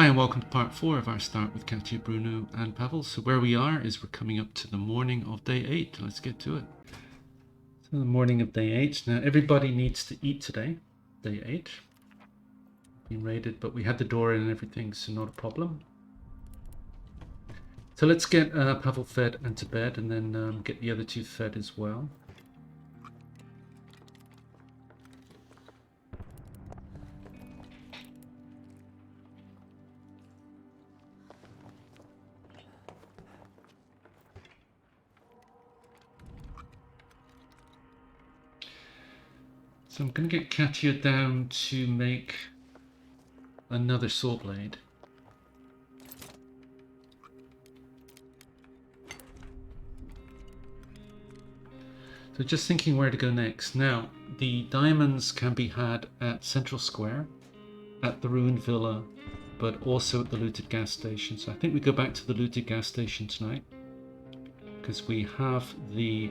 Hi and welcome to part 4 of our start with Katia, Bruno and Pavle. So where we are is we're coming up to the morning of day 8. Let's get to it. So the morning of day 8. Now everybody needs to eat today, day 8. Been raided, but we had the door in and everything, so not a problem. So let's get Pavle fed and to bed, and then get the other two fed as well. So I'm going to get Katia down to make another saw blade. So just thinking where to go next. Now, the diamonds can be had at Central Square, at the ruined villa, but also at the looted gas station. So I think we go back to the looted gas station tonight, because we have the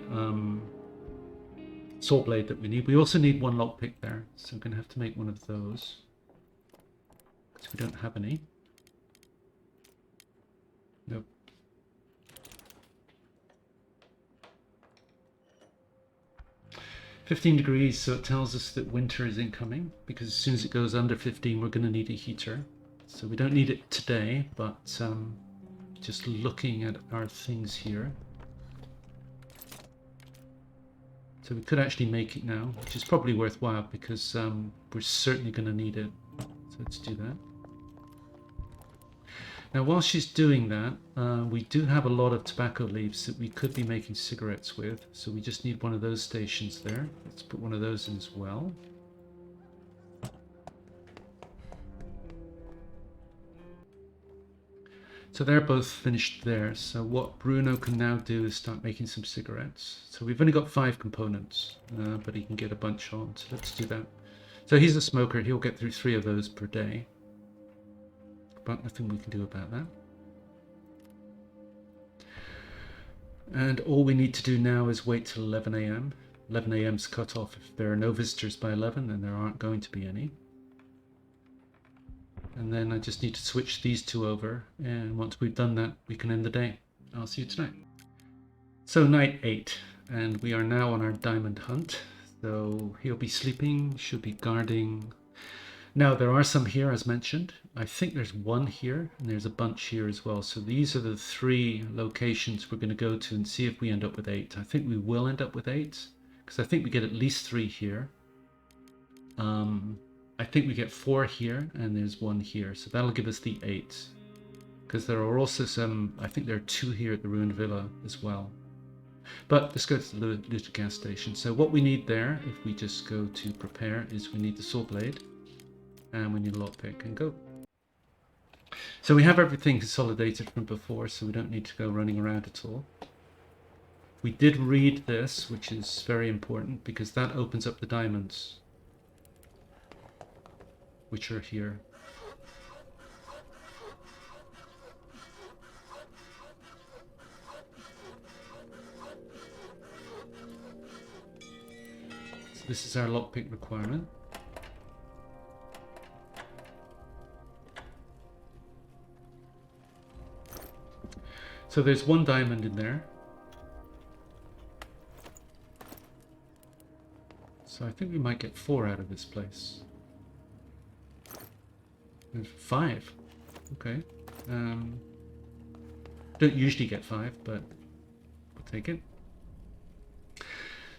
saw blade that we need. We also need one lockpick there, so we're going to have to make one of those, because we don't have any. Nope. $15°, so it tells us that winter is incoming, because as soon as it goes under 15 we're going to need a heater. So we don't need it today, but just looking at our things here. So we could actually make it now, which is probably worthwhile because we're certainly going to need it. So let's do that. Now while she's doing that, we do have a lot of tobacco leaves that we could be making cigarettes with. So we just need one of those stations there. Let's put one of those in as well. So they're both finished there. So what Bruno can now do is start making some cigarettes. So we've only got 5 components, but he can get a bunch on. So let's do that. So he's a smoker. He'll get through 3 of those per day. But nothing we can do about that. And all we need to do now is wait till 11 AM. 11 AM's cut off. If there are no visitors by 11, then there aren't going to be any. And then I just need to switch these 2 over, and once we've done that, we can end the day. I'll see you tonight. So night 8, and we are now on our diamond hunt. So he'll be sleeping, should be guarding. Now there are some here, as mentioned. I think there's 1 here, and there's a bunch here as well. So these are the 3 locations we're going to go to and see if we end up with 8. I think we will end up with 8, because I think we get at least 3 here. I think we get 4 here, and there's 1 here, so that'll give us the 8. Because there are also some, I think there are 2 here at the ruined villa as well. But let's go to the looted gas station. So what we need there, if we just go to prepare, is we need the saw blade, and we need a lockpick, and go. So we have everything consolidated from before, so we don't need to go running around at all. We did read this, which is very important, because that opens up the diamonds, which are here. So this is our lockpick requirement. So there's 1 diamond in there. So I think we might get 4 out of this place. There's 5. Okay. Don't usually get 5, but we'll take it.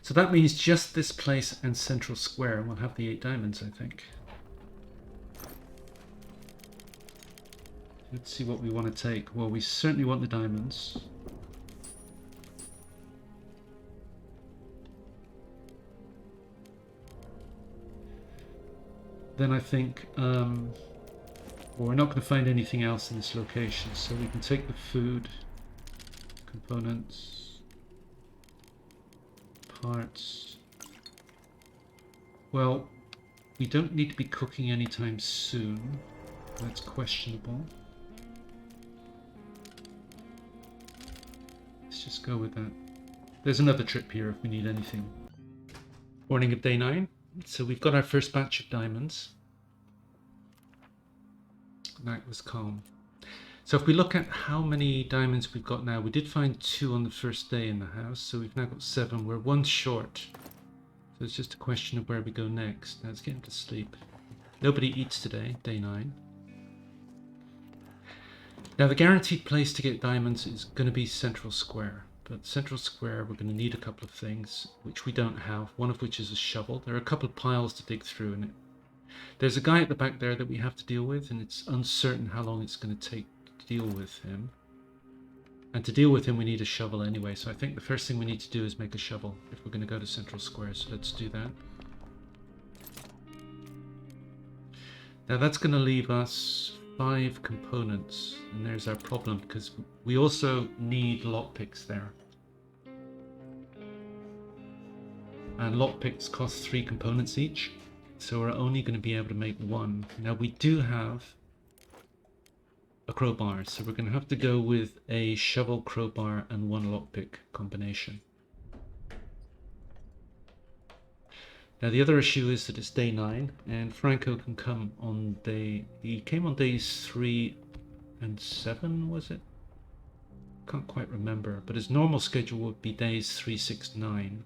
So that means just this place and Central Square will have the 8 diamonds, I think. Let's see what we want to take. Well, we certainly want the diamonds. Then I think well, we're not going to find anything else in this location, so we can take the food, components, parts. Well, we don't need to be cooking anytime soon. That's questionable. Let's just go with that. There's another trip here if we need anything. Morning of day 9. So we've got our first batch of diamonds. Night was calm. So if we look at how many diamonds we've got now, we did find 2 on the first day in the house, so we've now got 7. We're 1 short. So it's just a question of where we go next. Now let's get him to sleep. Nobody eats today, day 9. Now the guaranteed place to get diamonds is going to be Central Square. But Central Square, we're going to need a couple of things, which we don't have, one of which is a shovel. There are a couple of piles to dig through in it. There's a guy at the back there that we have to deal with, and it's uncertain how long it's going to take to deal with him. And to deal with him, we need a shovel anyway, so I think the first thing we need to do is make a shovel if we're going to go to Central Square, so let's do that. Now that's going to leave us 5 components, and there's our problem, because we also need lockpicks there. And lockpicks cost 3 components each, so we're only going to be able to make 1. Now we do have a crowbar, so we're going to have to go with a shovel, crowbar, and 1 lockpick combination. Now the other issue is that it's day 9, and Franco can come on day... He came on days 3 and 7, was it? Can't quite remember, but his normal schedule would be days 3, 6, 9.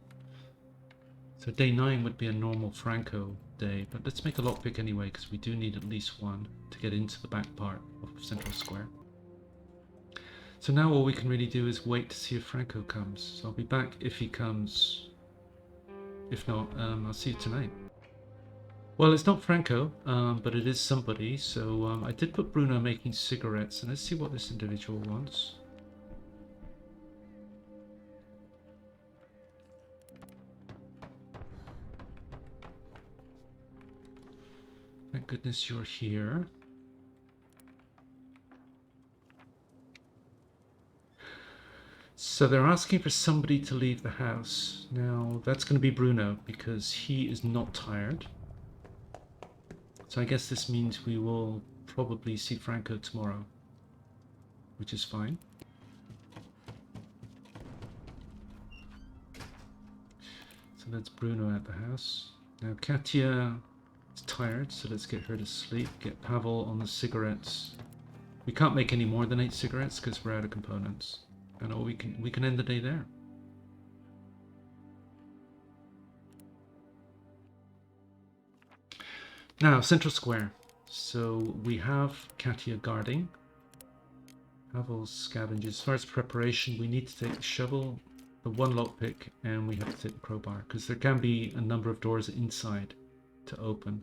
So day 9 would be a normal Franco day, but let's make a lockpick anyway, because we do need at least 1 to get into the back part of Central Square. So now all we can really do is wait to see if Franco comes. So I'll be back if he comes. If not, I'll see you tonight. Well, it's not Franco, but it is somebody. So I did put Bruno making cigarettes, and let's see what this individual wants. Thank goodness you're here. So they're asking for somebody to leave the house. Now that's going to be Bruno because he is not tired. So I guess this means we will probably see Franco tomorrow, which is fine. So that's Bruno at the house. Now Katia is tired, so let's get her to sleep. Get Pavle on the cigarettes. We can't make any more than 8 cigarettes because we're out of components. And we can end the day there. Now, Central Square. So we have Katia guarding. Pavle's scavenging. As far as preparation, we need to take the shovel, the 1 lockpick, and we have to take the crowbar, because there can be a number of doors inside to open.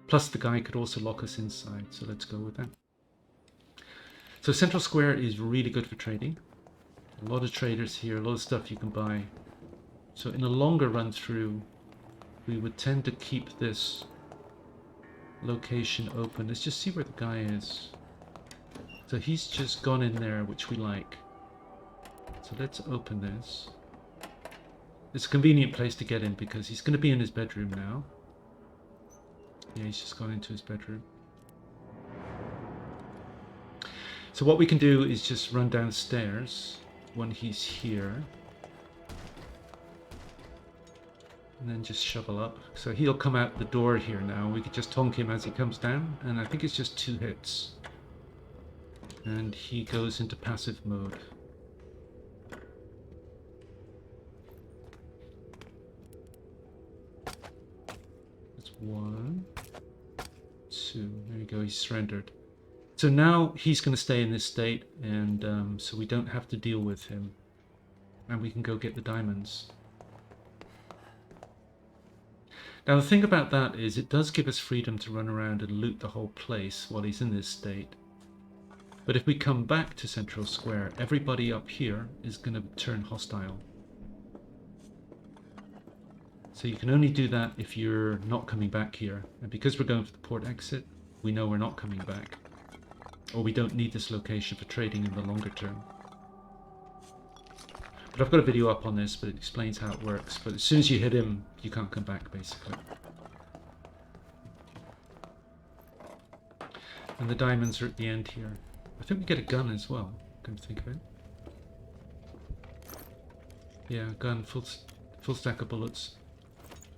Plus the guy could also lock us inside, so let's go with that. So Central Square is really good for trading. A lot of traders here, a lot of stuff you can buy. So in a longer run through, we would tend to keep this location open. Let's just see where the guy is. So he's just gone in there, which we like. So let's open this. It's a convenient place to get in because he's going to be in his bedroom now. Yeah, he's just gone into his bedroom. So what we can do is just run downstairs when he's here. And then just shovel up. So he'll come out the door here now. We could just tonk him as he comes down. And I think it's just 2 hits. And he goes into passive mode. That's 1, 2. There you go, he's surrendered. So now he's going to stay in this state, and so we don't have to deal with him. And we can go get the diamonds. Now the thing about that is it does give us freedom to run around and loot the whole place while he's in this state. But if we come back to Central Square, everybody up here is going to turn hostile. So you can only do that if you're not coming back here. And because we're going for the port exit, we know we're not coming back. Or we don't need this location for trading in the longer term. But I've got a video up on this, but it explains how it works. But as soon as you hit him, you can't come back, basically. And the diamonds are at the end here. I think we get a gun as well, come to think of it. Yeah, gun, full stack of bullets.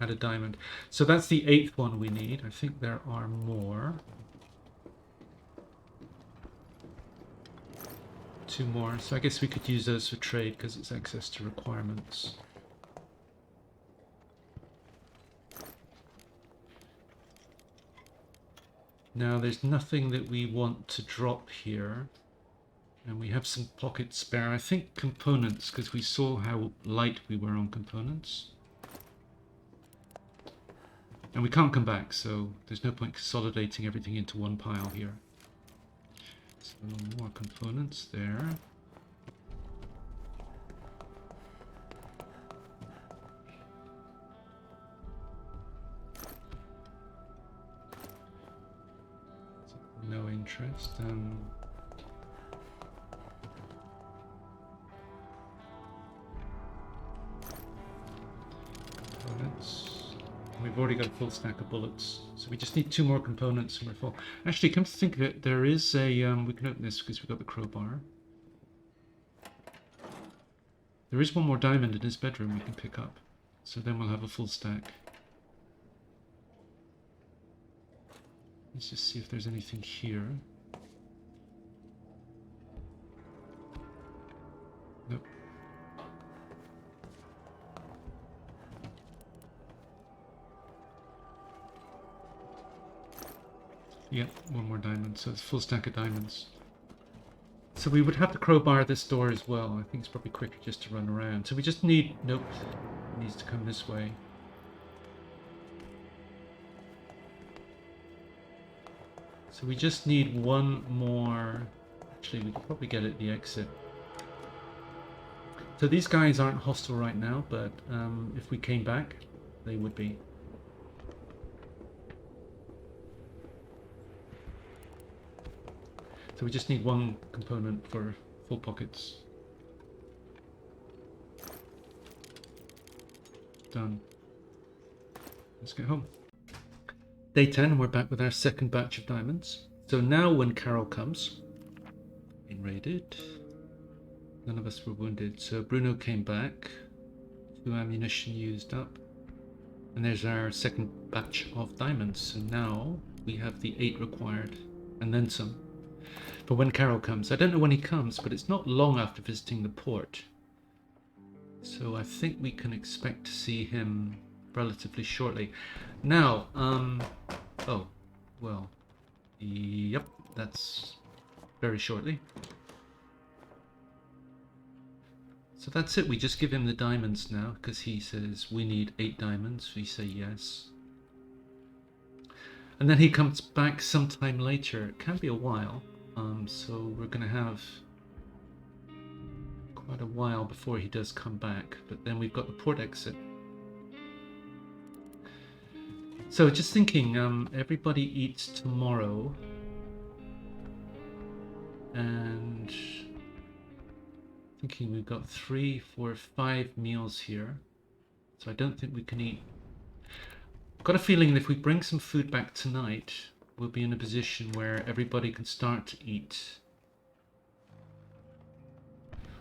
And a diamond. So that's the 8th one we need. I think there are more. 2 more. So I guess we could use those for trade because it's access to requirements. Now there's nothing that we want to drop here. And we have some pockets spare. I think components, because we saw how light we were on components. And we can't come back, so there's no point consolidating everything into one pile here. So more components there. No interest. Components. We've already got a full stack of bullets, so we just need 2 more components and we're full. Actually, come to think of it, there is a, we can open this because we've got the crowbar. There is 1 more diamond in his bedroom we can pick up, so then we'll have a full stack. Let's just see if there's anything here. Nope. Yep, 1 more diamond, so it's a full stack of diamonds. So we would have to crowbar this door as well. I think it's probably quicker just to run around. So we just need... Nope, it needs to come this way. So we just need 1 more... Actually, we could probably get it at the exit. So these guys aren't hostile right now, but if we came back, they would be. So we just need 1 component for full pockets. Done. Let's get home. Day 10, we're back with our second batch of diamonds. So now when Carol comes, being raided, none of us were wounded. So Bruno came back, 2 ammunition used up, and there's our second batch of diamonds. So now we have the 8 required, and then some. For when Carol comes. I don't know when he comes, but it's not long after visiting the port. So I think we can expect to see him relatively shortly. Now, oh, well, yep, that's very shortly. So that's it, we just give him the diamonds now, because he says we need 8 diamonds, we say yes. And then he comes back sometime later, it can be a while. So we're going to have quite a while before he does come back, but then we've got the port exit. So just thinking, everybody eats tomorrow, and thinking we've got 3, 4, 5 meals here, so I don't think we can eat. I've got a feeling that if we bring some food back tonight, we'll be in a position where everybody can start to eat.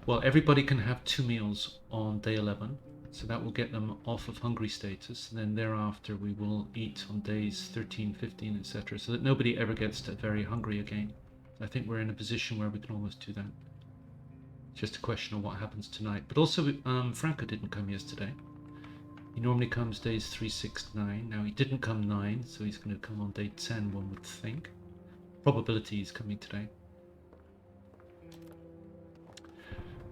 Well, everybody can have 2 meals on day 11, so that will get them off of hungry status, and then thereafter we will eat on days 13, 15, etc., so that nobody ever gets to very hungry again. I think we're in a position where we can almost do that. It's just a question of what happens tonight. But also, Franco didn't come yesterday. He normally comes days 3, 6, 9. Now he didn't come 9, so he's going to come on day 10, one would think. Probability he's coming today.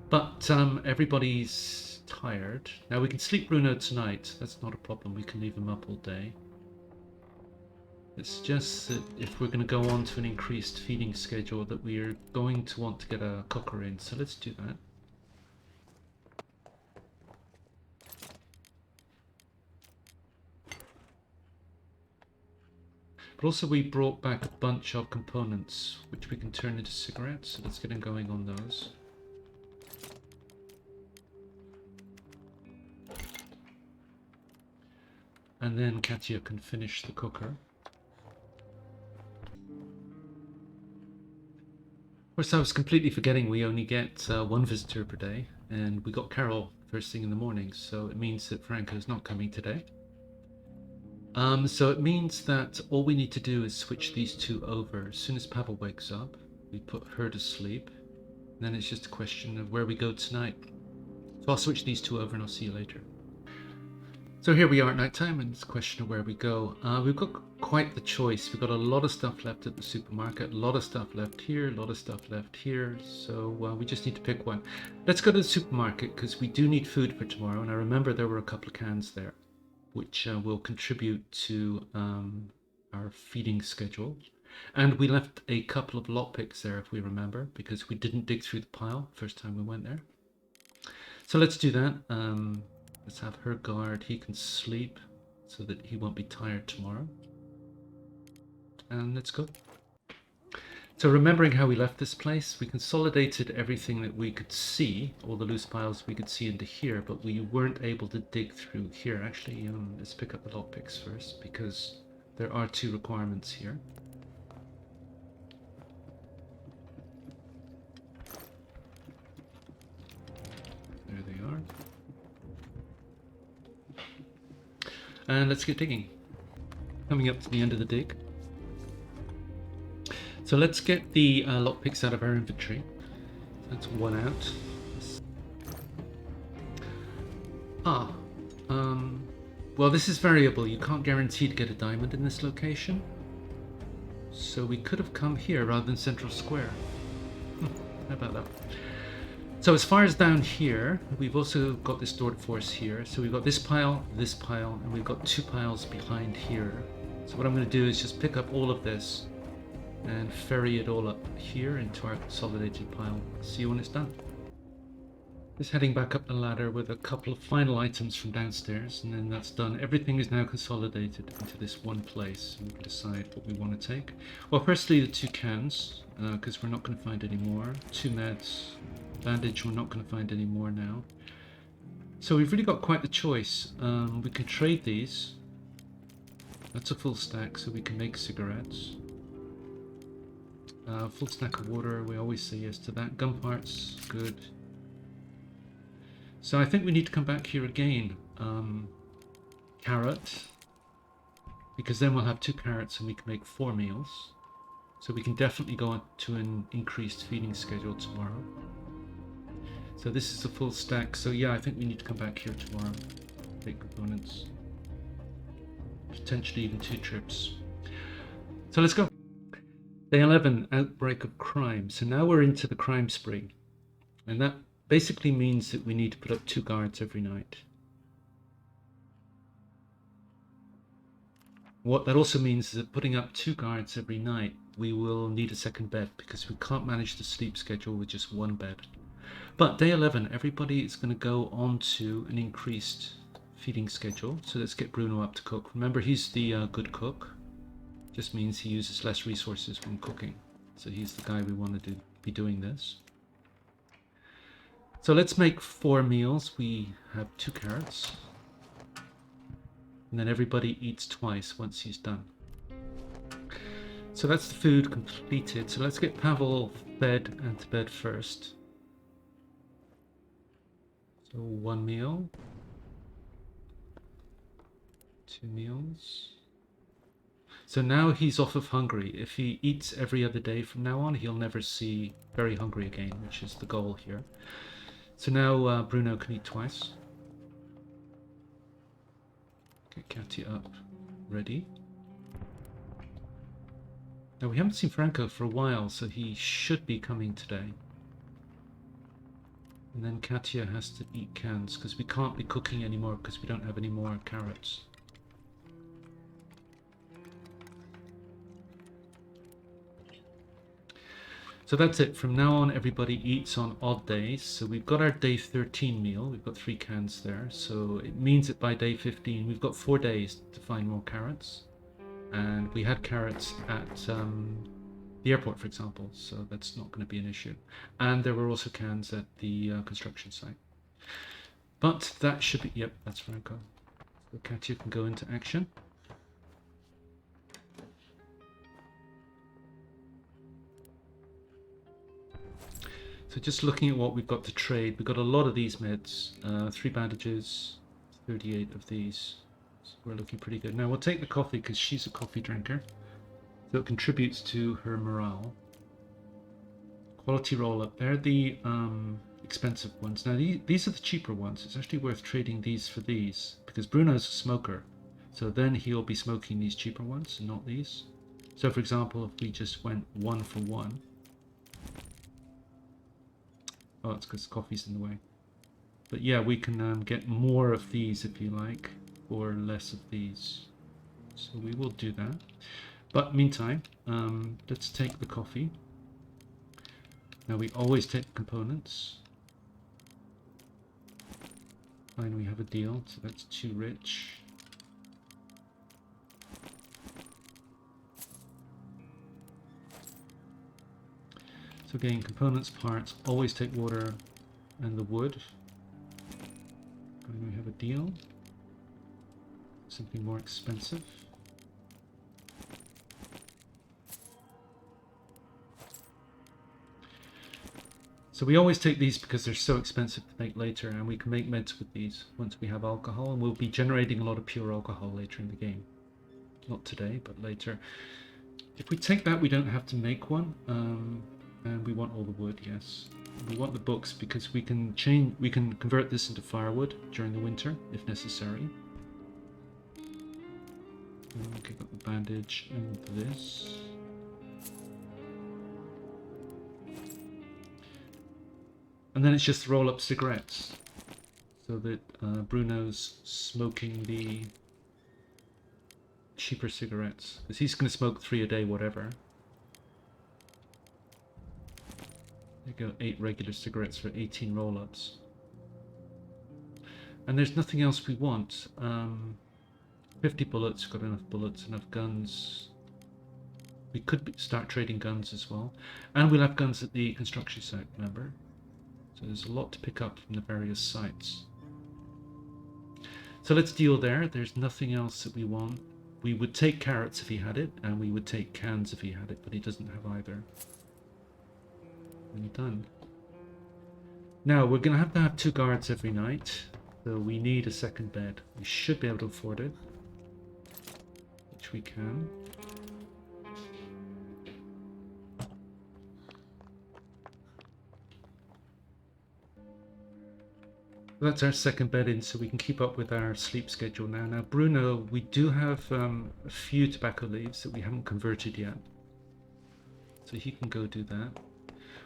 But everybody's tired. Now we can sleep Bruno tonight. That's not a problem. We can leave him up all day. It's just that if we're going to go on to an increased feeding schedule, that we're going to want to get a cooker in. So let's do that. But also we brought back a bunch of components which we can turn into cigarettes, so let's get him going on those. And then Katia can finish the cooker. Of course, I was completely forgetting we only get 1 visitor per day, and we got Carol first thing in the morning, so it means that Franco's not coming today. So it means that all we need to do is switch these 2 over. As soon as Pavle wakes up, we put her to sleep. then it's just a question of where we go tonight. So I'll switch these two over and I'll see you later. So here we are at night time, and it's a question of where we go. We've got quite the choice. We've got a lot of stuff left at the supermarket, a lot of stuff left here, a lot of stuff left here. So we just need to pick one. Let's go to the supermarket because we do need food for tomorrow. And I remember there were a couple of cans there, which will contribute to our feeding schedule. And we left a couple of lockpicks there, if we remember, because we didn't dig through the pile first time we went there. So let's do that. Let's have her guard. He can sleep so that he won't be tired tomorrow. And let's go. So remembering how we left this place, we consolidated everything that we could see, all the loose piles we could see into here, but we weren't able to dig through here. Actually, let's pick up the lockpicks first, because there are 2 requirements here. There they are. And let's get digging. Coming up to the end of the dig. So let's get the lockpicks out of our inventory. That's one out. Well, this is variable. You can't guarantee to get a diamond in this location. So we could have come here rather than Central Square. How about that? So as far as down here, we've also got this stored force here. So we've got this pile, and we've got 2 piles behind here. So what I'm going to do is just pick up all of this and ferry it all up here into our consolidated pile. See you when it's done. Just heading back up the ladder with a couple of final items from downstairs, and then that's done. Everything is now consolidated into this one place, and we can decide what we want to take. Well, firstly, the 2 cans, because we're not going to find any more. 2 meds. Bandage, we're not going to find any more now. So we've really got quite the choice. We can trade these. That's a full stack, so we can make cigarettes. Full stack of water, we always say yes to that. Gun parts, good. So I think we need to come back here again. Carrot, because then we'll have 2 carrots and we can make 4 meals. So we can definitely go on to an increased feeding schedule tomorrow. So this is a full stack, so yeah, I think we need to come back here tomorrow. Take components. Potentially even 2 trips. So let's go. Day 11, outbreak of crime. So now we're into the crime spree. And that basically means that we need to put up 2 guards every night. What that also means is that putting up 2 guards every night, we will need a second bed because we can't manage the sleep schedule with just 1 bed. But day 11, everybody is going to go on to an increased feeding schedule. So let's get Bruno up to cook. Remember, he's the good cook. Just means he uses less resources when cooking. So he's the guy we want to be doing this. So let's make 4 meals. We have 2 carrots. And then everybody eats twice once he's done. So that's the food completed. So let's get Pavle fed and to bed first. So 1 meal. 2 meals. So now he's off of hungry. If he eats every other day from now on, he'll never see very hungry again, which is the goal here. So now Bruno can eat twice. Get Katia up. Ready. Now we haven't seen Franco for a while, so he should be coming today. And then Katia has to eat cans, because we can't be cooking anymore because we don't have any more carrots. So that's it. From now on, everybody eats on odd days. So we've got our day 13 meal. We've got 3 cans there. So it means that by day 15, we've got 4 days to find more carrots. And we had carrots at the airport, for example. So that's not going to be an issue. And there were also cans at the construction site. But that should be... Yep, that's Franco. So Katia can go into action. So just looking at what we've got to trade, we've got a lot of these meds, 3 bandages, 38 of these. So we're looking pretty good. Now we'll take the coffee because she's a coffee drinker. So it contributes to her morale Quality roll-up. They're the expensive ones. Now these are the cheaper ones. It's actually worth trading these for these because Bruno's a smoker. So then he'll be smoking these cheaper ones and not these. So for example, if we just went 1 for 1. Oh, it's because coffee's in the way. But yeah, we can get more of these if you like, or less of these. So we will do that. But meantime, let's take the coffee. Now we always take the components. Fine, we have a deal, so that's too rich. So again, components, parts, always take water and the wood. And we have a deal. Something more expensive. So we always take these because they're so expensive to make later, and we can make meds with these once we have alcohol, and we'll be generating a lot of pure alcohol later in the game. Not today, but later. If we take that, we don't have to make one, and we want all the wood, yes. We want the books because we can convert this into firewood during the winter if necessary. Okay, got the bandage and this. And then it's just roll up cigarettes so that Bruno's smoking the cheaper cigarettes because he's going to smoke 3 a day, whatever. There you go, 8 regular cigarettes for 18 roll-ups. And there's nothing else we want. 50 bullets, got enough bullets, enough guns. We could start trading guns as well. And we'll have guns at the construction site, remember? So there's a lot to pick up from the various sites. So let's deal there. There's nothing else that we want. We would take carrots if he had it, and we would take cans if he had it, but he doesn't have either. And done. Now, we're going to have 2 guards every night, so we need a second bed. We should be able to afford it, which we can. That's our second bed in, so we can keep up with our sleep schedule now. Now, Bruno, we do have a few tobacco leaves that we haven't converted yet. So he can go do that.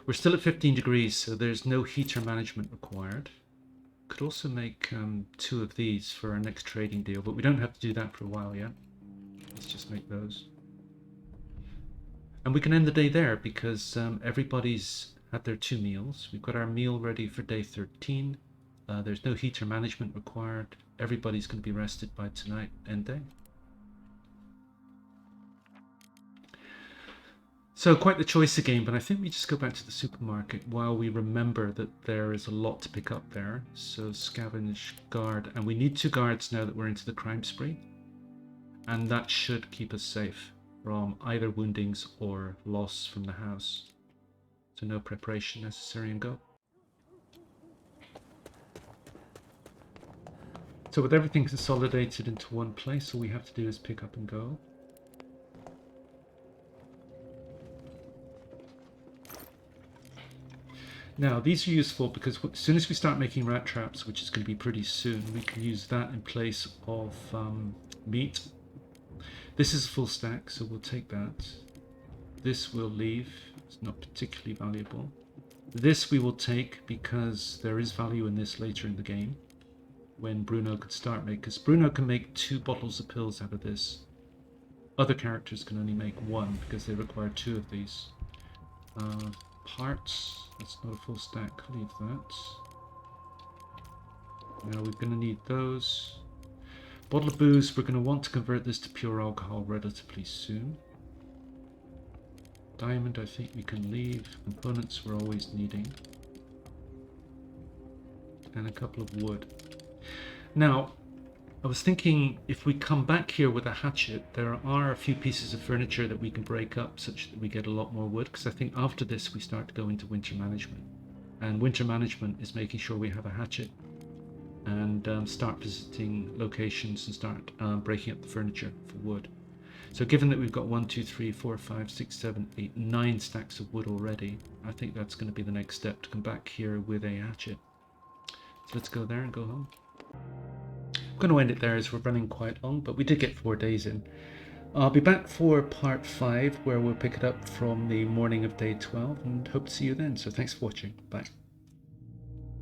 We're still at 15 degrees, so there's no heater management required. Could also make 2 of these for our next trading deal, but we don't have to do that for a while yet. Let's just make those. And we can end the day there because everybody's had their 2 meals. We've got our meal ready for day 13. There's no heater management required. Everybody's going to be rested by tonight, end day. So quite the choice again, but I think we just go back to the supermarket while we remember that there is a lot to pick up there. So scavenge, guard, and we need 2 guards now that we're into the crime spree. And that should keep us safe from either woundings or loss from the house. So no preparation necessary, and go. So with everything consolidated into one place, all we have to do is pick up and go. Now these are useful because as soon as we start making rat traps, which is going to be pretty soon, we can use that in place of meat. This is a full stack, so we'll take that. This we'll leave, it's not particularly valuable. This we will take because there is value in this later in the game, when Bruno could start making, because Bruno can make 2 bottles of pills out of this. Other characters can only make 1 because they require 2 of these. Parts, that's not a full stack, leave that. Now we're going to need those. Bottle of booze, we're going to want to convert this to pure alcohol relatively soon. Diamond, I think we can leave. Components we're always needing. And a couple of wood. Now, I was thinking if we come back here with a hatchet, there are a few pieces of furniture that we can break up such that we get a lot more wood, because I think after this we start to go into winter management. And winter management is making sure we have a hatchet and start visiting locations and start breaking up the furniture for wood. So given that we've got 1, 2, 3, 4, 5, 6, 7, 8, 9 stacks of wood already, I think that's going to be the next step, to come back here with a hatchet. So let's go there and go home. I'm going to end it there as we're running quite long, but we did get 4 days in. I'll be back for part 5, where we'll pick it up from the morning of day 12, and hope to see you then. So thanks for watching. Bye.